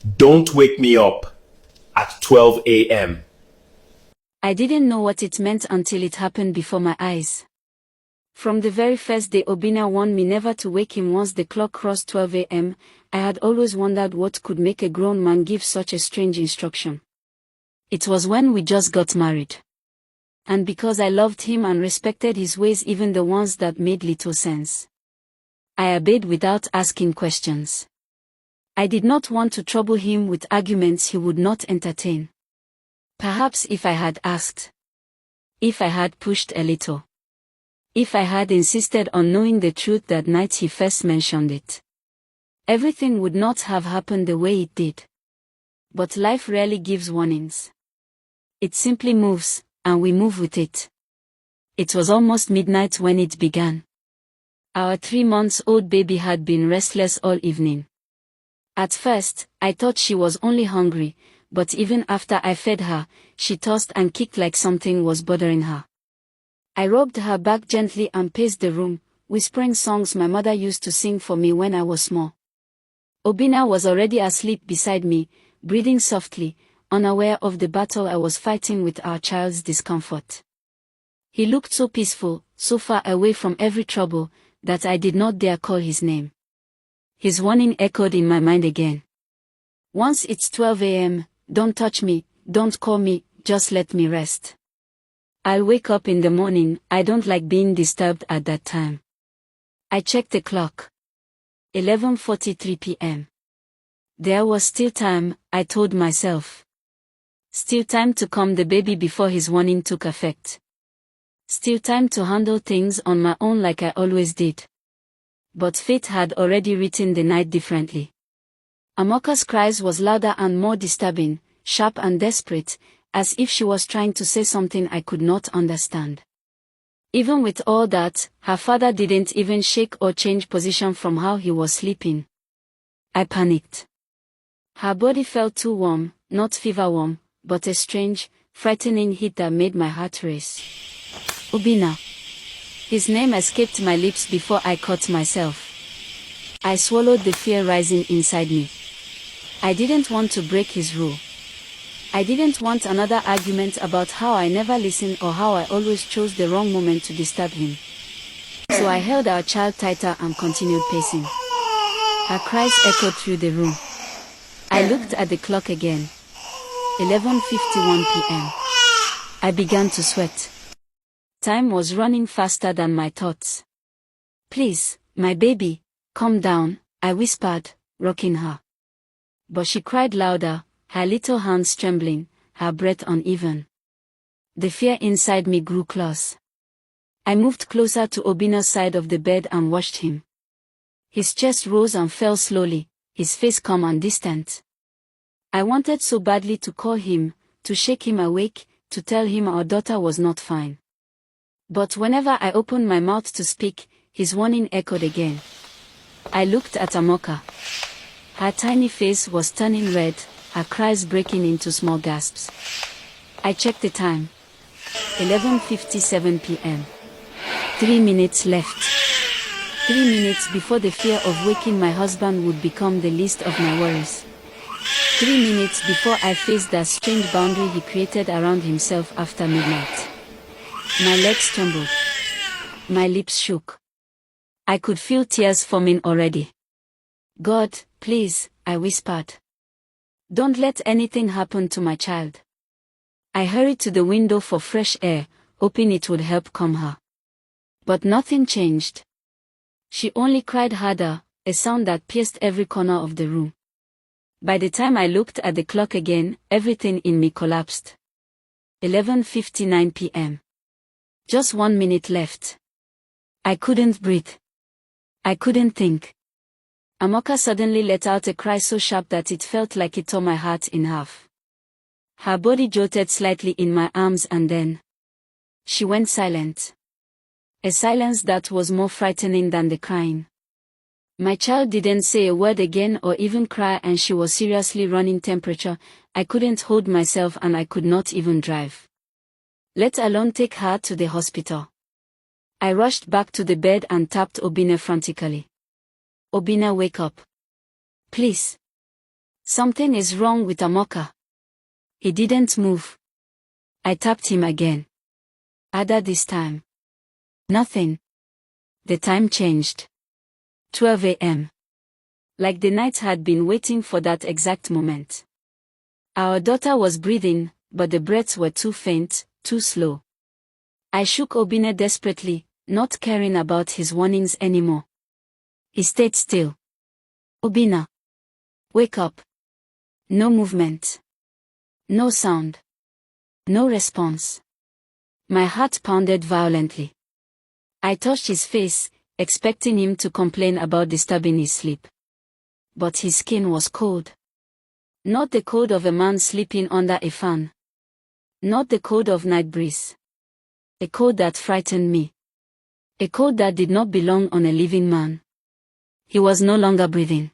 Don't wake me up at 12 a.m. I didn't know what it meant until it happened before my eyes. From the very first day Obinna warned me never to wake him once the clock crossed 12 a.m., I had always wondered what could make a grown man give such a strange instruction. It was when we just got married. And because I loved him and respected his ways, even the ones that made little sense, I obeyed without asking questions. I did not want to trouble him with arguments he would not entertain. Perhaps if I had asked, if I had pushed a little, if I had insisted on knowing the truth that night he first mentioned it, everything would not have happened the way it did. But life rarely gives warnings. It simply moves, and we move with it. It was almost midnight when it began. Our 3-month-old baby had been restless all evening. At first, I thought she was only hungry, but even after I fed her, she tossed and kicked like something was bothering her. I rubbed her back gently and paced the room, whispering songs my mother used to sing for me when I was small. Obinna was already asleep beside me, breathing softly, unaware of the battle I was fighting with our child's discomfort. He looked so peaceful, so far away from every trouble, that I did not dare call his name. His warning echoed in my mind again. Once it's 12 a.m., don't touch me, don't call me, just let me rest. I'll wake up in the morning, I don't like being disturbed at that time. I checked the clock. 11:43 p.m. There was still time, I told myself. Still time to calm the baby before his warning took effect. Still time to handle things on my own like I always did. But fate had already written the night differently. Amoka's cries was louder and more disturbing, sharp and desperate, as if she was trying to say something I could not understand. Even with all that, her father didn't even shake or change position from how he was sleeping. I panicked. Her body felt too warm, not fever warm, but a strange, frightening heat that made my heart race. Obinna. His name escaped my lips before I caught myself. I swallowed the fear rising inside me. I didn't want to break his rule. I didn't want another argument about how I never listened or how I always chose the wrong moment to disturb him. So I held our child tighter and continued pacing. Her cries echoed through the room. I looked at the clock again. 11:51 p.m. I began to sweat. Time was running faster than my thoughts. Please, my baby, calm down, I whispered, rocking her. But she cried louder, her little hands trembling, her breath uneven. The fear inside me grew close. I moved closer to Obinna's side of the bed and watched him. His chest rose and fell slowly, his face calm and distant. I wanted so badly to call him, to shake him awake, to tell him our daughter was not fine. But whenever I opened my mouth to speak, his warning echoed again. I looked at Amoka. Her tiny face was turning red, her cries breaking into small gasps. I checked the time. 11:57 p.m. 3 minutes left. 3 minutes before the fear of waking my husband would become the least of my worries. 3 minutes before I faced that strange boundary he created around himself after midnight. My legs trembled. My lips shook. I could feel tears forming already. God, please, I whispered. Don't let anything happen to my child. I hurried to the window for fresh air, hoping it would help calm her. But nothing changed. She only cried harder, a sound that pierced every corner of the room. By the time I looked at the clock again, everything in me collapsed. 11:59 p.m. Just 1 minute left. I couldn't breathe. I couldn't think. Amoka suddenly let out a cry so sharp that it felt like it tore my heart in half. Her body jolted slightly in my arms and then she went silent. A silence that was more frightening than the crying. My child didn't say a word again or even cry, and she was seriously running temperature. I couldn't hold myself and I could not even drive, let alone take her to the hospital. I rushed back to the bed and tapped Obinna frantically. Obinna, wake up. Please. Something is wrong with Amoka. He didn't move. I tapped him again. Harder this time. Nothing. The time changed. 12 a.m. Like the night had been waiting for that exact moment. Our daughter was breathing, but the breaths were too faint, too slow. I shook Obinna desperately, not caring about his warnings anymore. He stayed still. Obinna. Wake up. No movement. No sound. No response. My heart pounded violently. I touched his face, expecting him to complain about disturbing his sleep. But his skin was cold. Not the cold of a man sleeping under a fan. Not the cold of night breeze. A cold that frightened me. A cold that did not belong on a living man. He was no longer breathing.